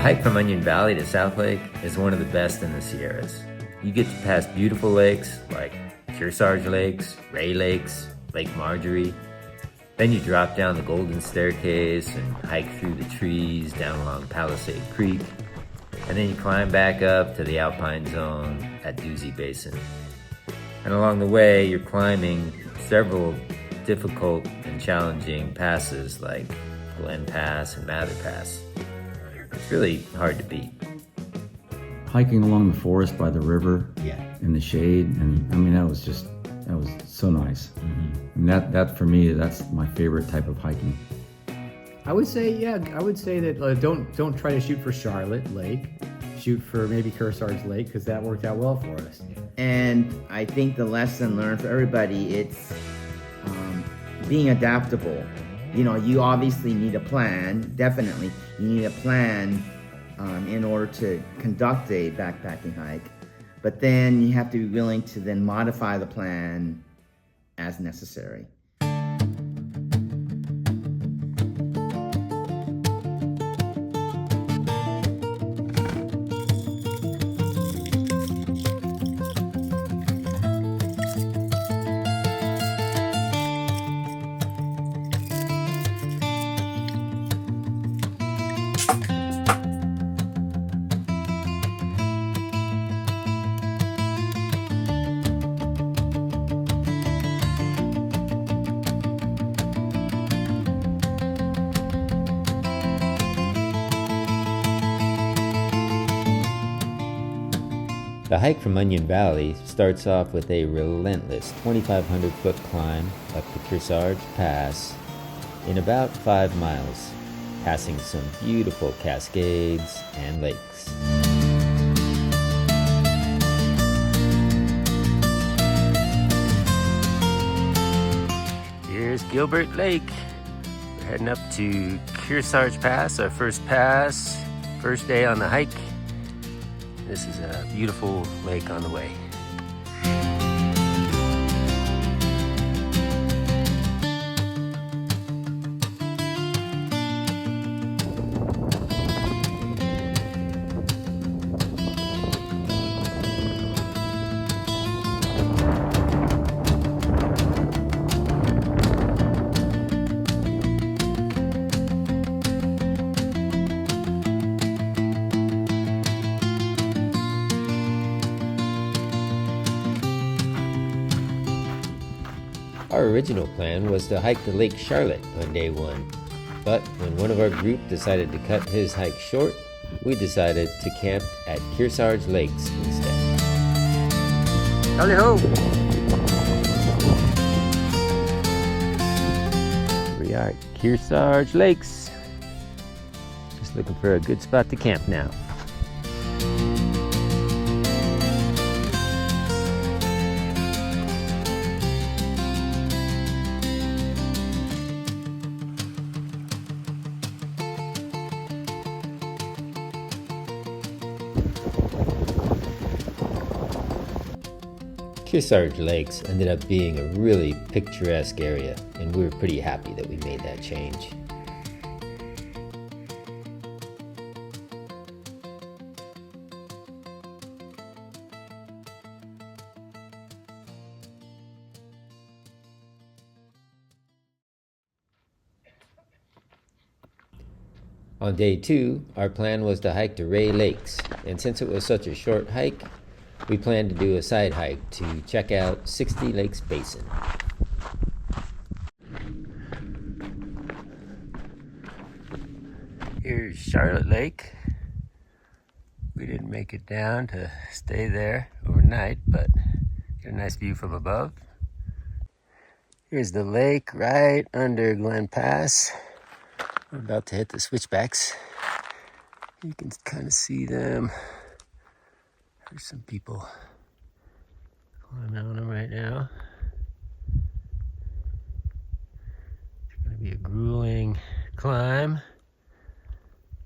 hike from Onion Valley to South Lake is one of the best in the Sierras. You get to pass beautiful lakes like Kearsarge Lakes, Ray Lakes, Lake Marjorie. Then you drop down the Golden Staircase and hike through the trees down along Palisade Creek. And then you climb back up to the Alpine Zone at Dusy Basin. And along the way, you're climbing several difficult and challenging passes like Glen Pass and Mather Pass. It's really hard to beat. Hiking along the forest by the river, Yeah. in the shade, and I mean that was so nice. And that for me, that's my favorite type of hiking. I would say that don't try to shoot for Charlotte Lake. Shoot for maybe Kearsarge Lake because that worked out well for us. And I think the lesson learned for everybody, it's being adaptable. You know, you obviously need a plan, definitely. You need a plan in order to conduct a backpacking hike. But then you have to be willing to then modify the plan as necessary. The hike from Onion Valley starts off with a relentless 2,500 foot climb up the Kearsarge Pass in about 5 miles, passing some beautiful cascades and lakes. Here's Gilbert Lake. We're heading up to Kearsarge Pass, our first pass, first day on the hike. This is a beautiful lake on the way. Our original plan was to hike to Lake Charlotte on day 1, but when one of our group decided to cut his hike short, we decided to camp at Kearsarge Lakes instead. Howdy ho! We are at Kearsarge Lakes. Just looking for a good spot to camp now. Kearsarge Lakes ended up being a really picturesque area, and we were pretty happy that we made that change. On day 2, our plan was to hike to Ray Lakes, and since it was such a short hike, we planned to do a side hike to check out 60 Lakes Basin. Here's Charlotte Lake. We didn't make it down to stay there overnight, but get a nice view from above. Here's the lake right under Glen Pass. We're about to hit the switchbacks. You can kind of see them. There's some people climbing on them right now. It's going to be a grueling climb,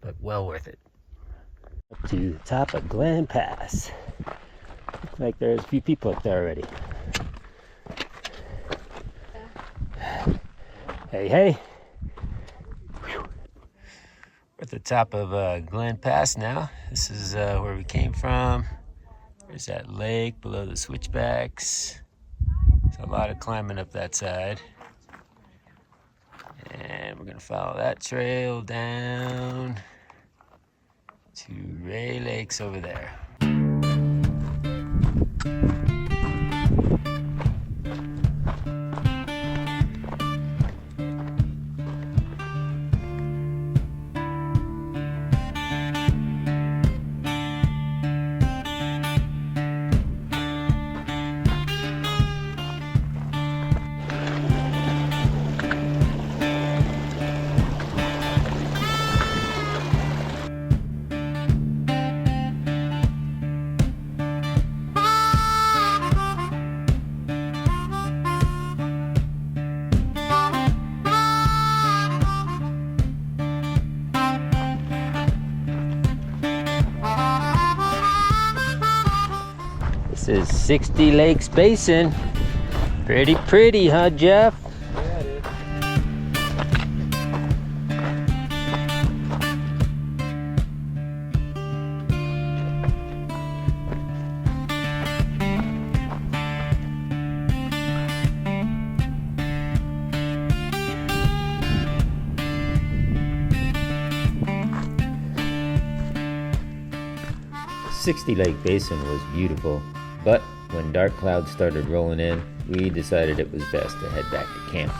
but well worth it. Up to the top of Glen Pass. Looks like there's a few people up there already. Hey, hey. Whew. We're at the top of Glen Pass now. This is where we came from. There's that lake below the switchbacks. There's a lot of climbing up that side. And we're gonna follow that trail down to Ray Lakes over there. This is 60 Lakes Basin. Pretty, huh, Jeff? Yeah, it is. Sixty Lake Basin was beautiful, but when dark clouds started rolling in, we decided it was best to head back to camp.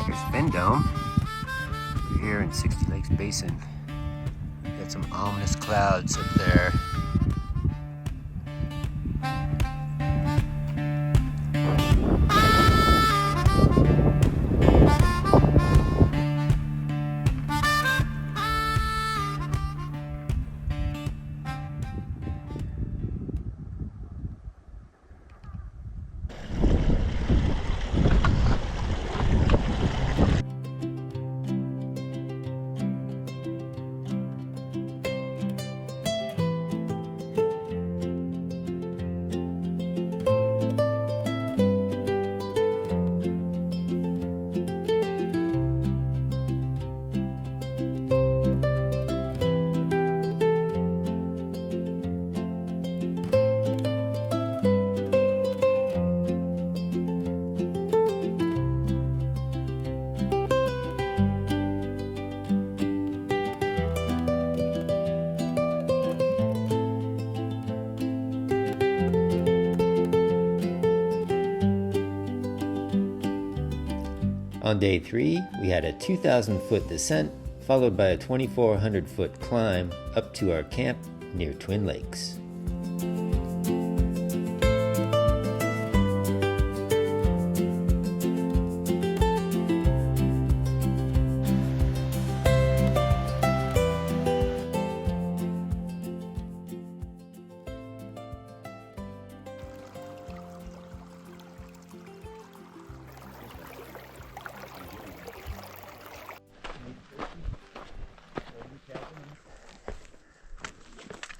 Here's Spin Dome. We're here in 60 Lakes Basin. Got some ominous clouds up there. On day 3, we had a 2,000-foot descent, followed by a 2,400-foot climb up to our camp near Twin Lakes.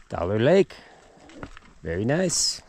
Dollar Lake, very nice.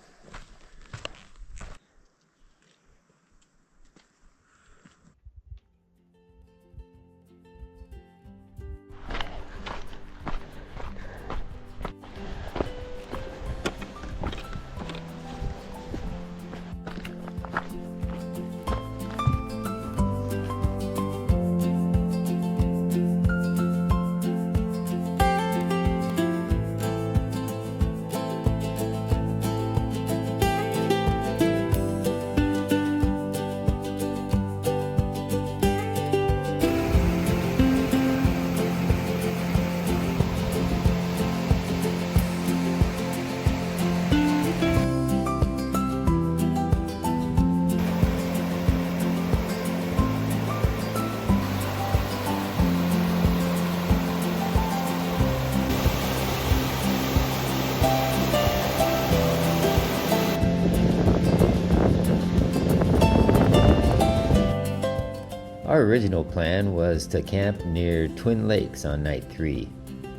Our original plan was to camp near Twin Lakes on night 3,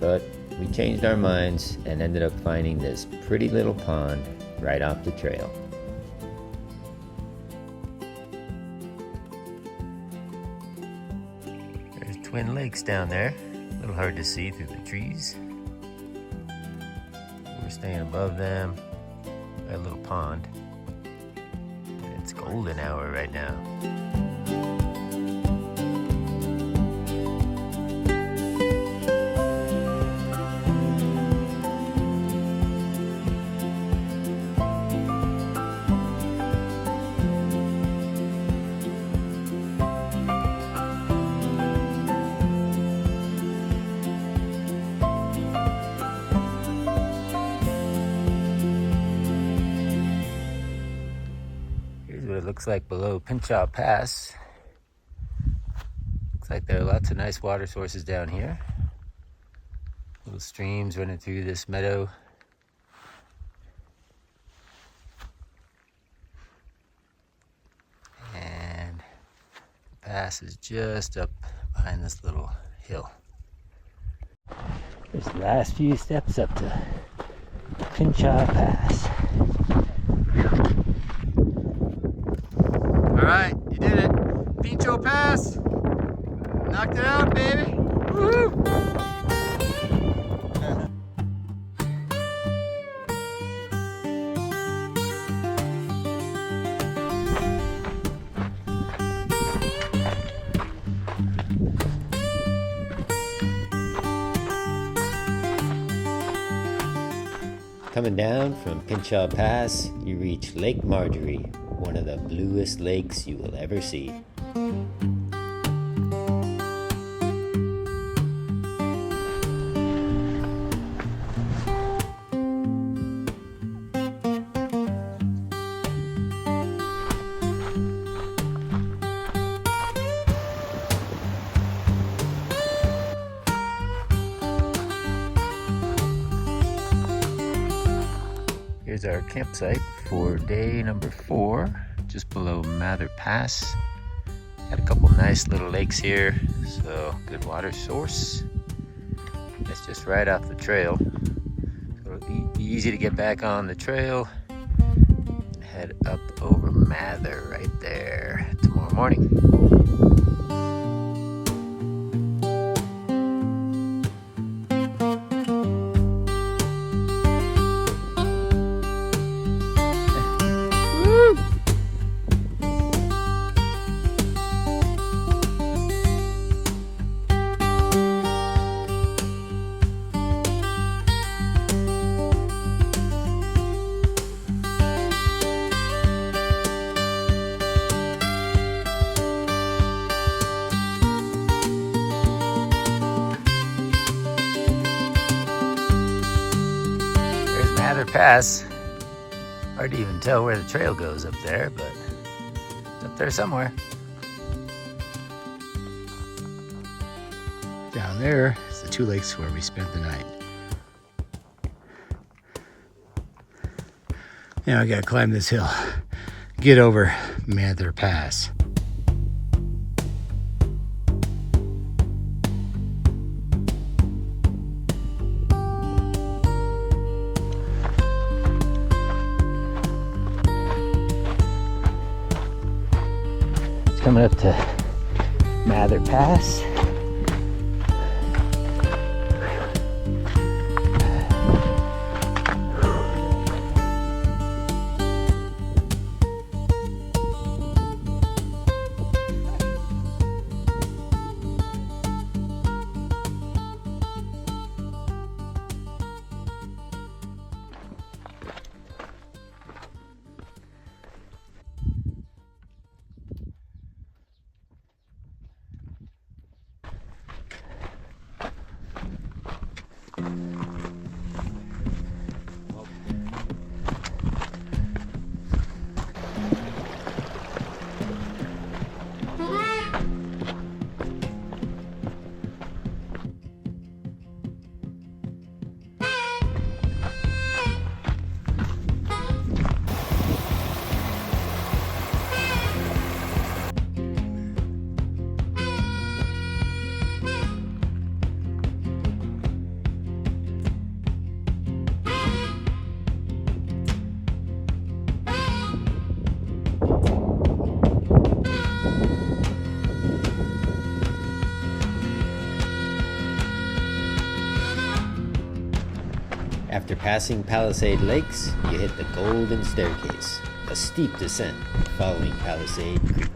but we changed our minds and ended up finding this pretty little pond right off the trail. There's Twin Lakes down there. A little hard to see through the trees. We're staying above them by a little pond. And it's golden hour right now. What it looks like below Pinchot Pass. Looks like there are lots of nice water sources down here. Little streams running through this meadow. And the pass is just up behind this little hill. Just the last few steps up to Pinchot Pass. Alright, you did it. Pinchot Pass. Knocked it out, baby. Woo! Coming down from Pinchot Pass, you reach Lake Marjorie, one of the bluest lakes you will ever see. Here's our campsite for day number 4, just below Mather Pass. Got a couple nice little lakes here, so good water source. It's just right off the trail, so it'll be easy to get back on the trail and head up over Mather right there tomorrow morning. Mather Pass. Hard to even tell where the trail goes up there, but it's up there somewhere. Down there is the 2 lakes where we spent the night. Now I gotta climb this hill, get over Mather Pass. Coming up to Mather Pass. After passing Palisade Lakes, you hit the Golden Staircase, a steep descent following Palisade Creek.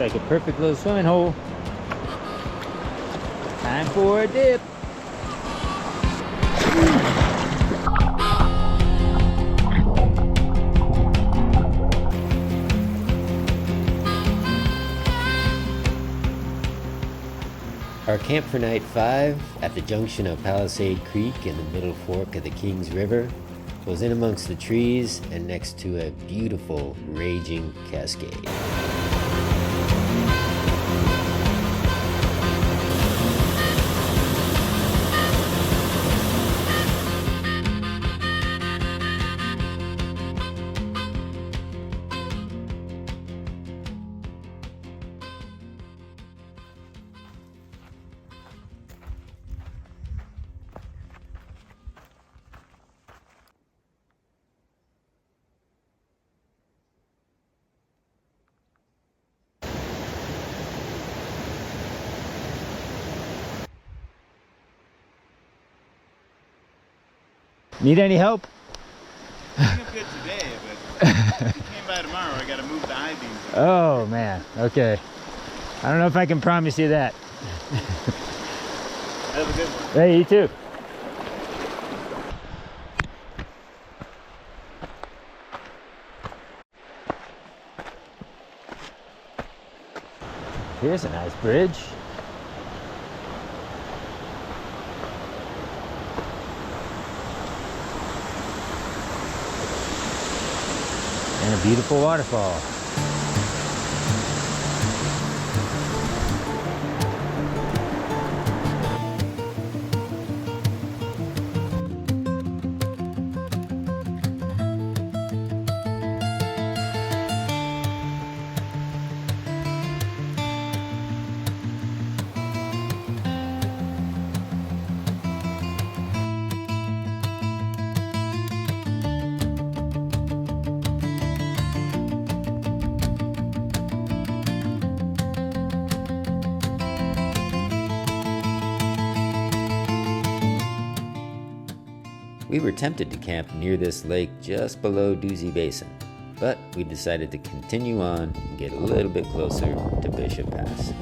It's like a perfect little swimming hole. Time for a dip. Our camp for night 5 at the junction of Palisade Creek in the middle fork of the Kings River was in amongst the trees and next to a beautiful raging cascade. Need any help? I'm good today, but if you came by tomorrow, I gotta move the I-beams. Oh man, okay. I don't know if I can promise you that. Have a good one. Hey, you too. Here's a nice bridge. And a beautiful waterfall. We were tempted to camp near this lake just below Dusy Basin, but we decided to continue on and get a little bit closer to Bishop Pass.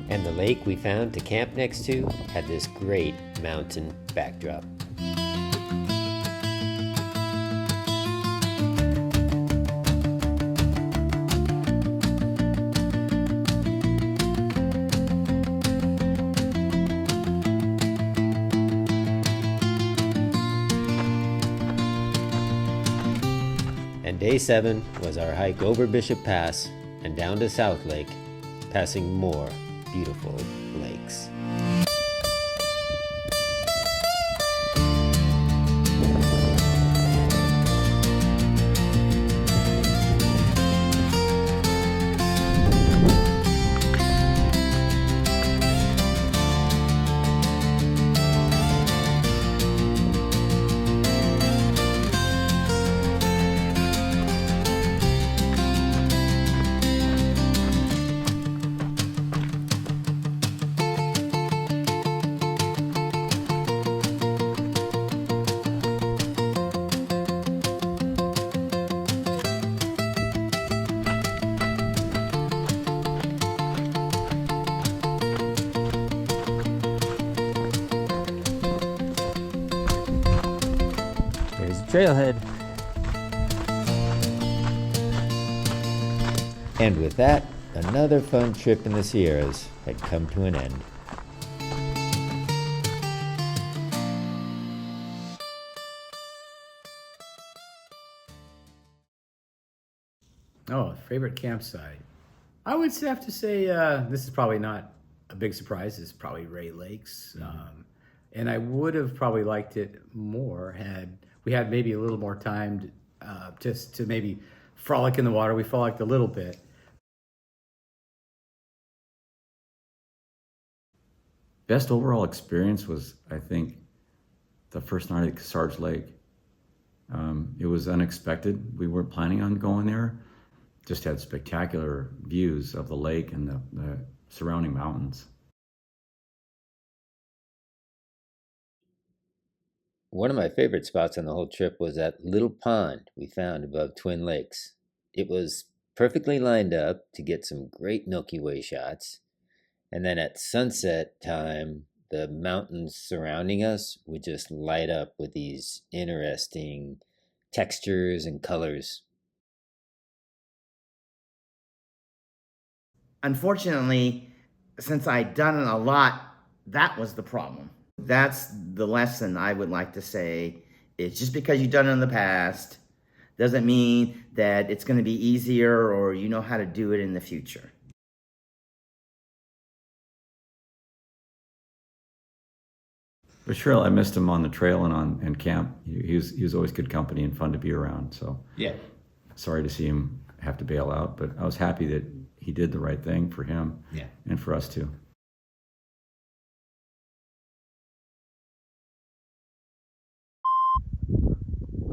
And the lake we found to camp next to had this great mountain backdrop. And day 7 was our hike over Bishop Pass and down to South Lake, passing more beautiful lakes. There's a trailhead. And with that, another fun trip in the Sierras had come to an end. Oh, favorite campsite. I would have to say this is probably not a big surprise. It's probably Ray Lakes, and I would have probably liked it more had we had maybe a little more time just to maybe frolic in the water. We frolicked a little bit. Best overall experience was, I think, the first night at Kearsarge Lake. It was unexpected. We weren't planning on going there. Just had spectacular views of the lake and the surrounding mountains. One of my favorite spots on the whole trip was that little pond we found above Twin Lakes. It was perfectly lined up to get some great Milky Way shots. And then at sunset time, the mountains surrounding us would just light up with these interesting textures and colors. Unfortunately, since I'd done it a lot, that was the problem. That's the lesson I would like to say. It's just because you've done it in the past doesn't mean that it's going to be easier or you know how to do it in the future. But Cheryl, I missed him on the trail and camp. He was always good company and fun to be around. So Yeah. sorry to see him have to bail out, but I was happy that he did the right thing for him and for us too.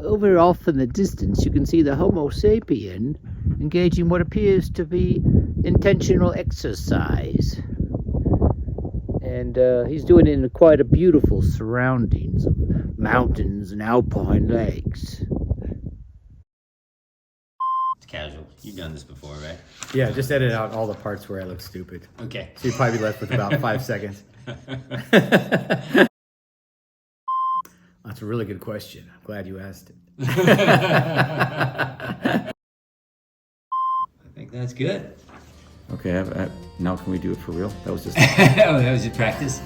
Over off in the distance, you can see the Homo sapien engaging what appears to be intentional exercise. And he's doing it in quite a beautiful surroundings of mountains and alpine lakes. It's casual. You've done this before, right? Yeah, just edit out all the parts where I look stupid. Okay. So you'd probably be left with about 5 seconds. That's a really good question. I'm glad you asked it. I think that's good. Okay, now can we do it for real? That was just... Oh, that was your practice?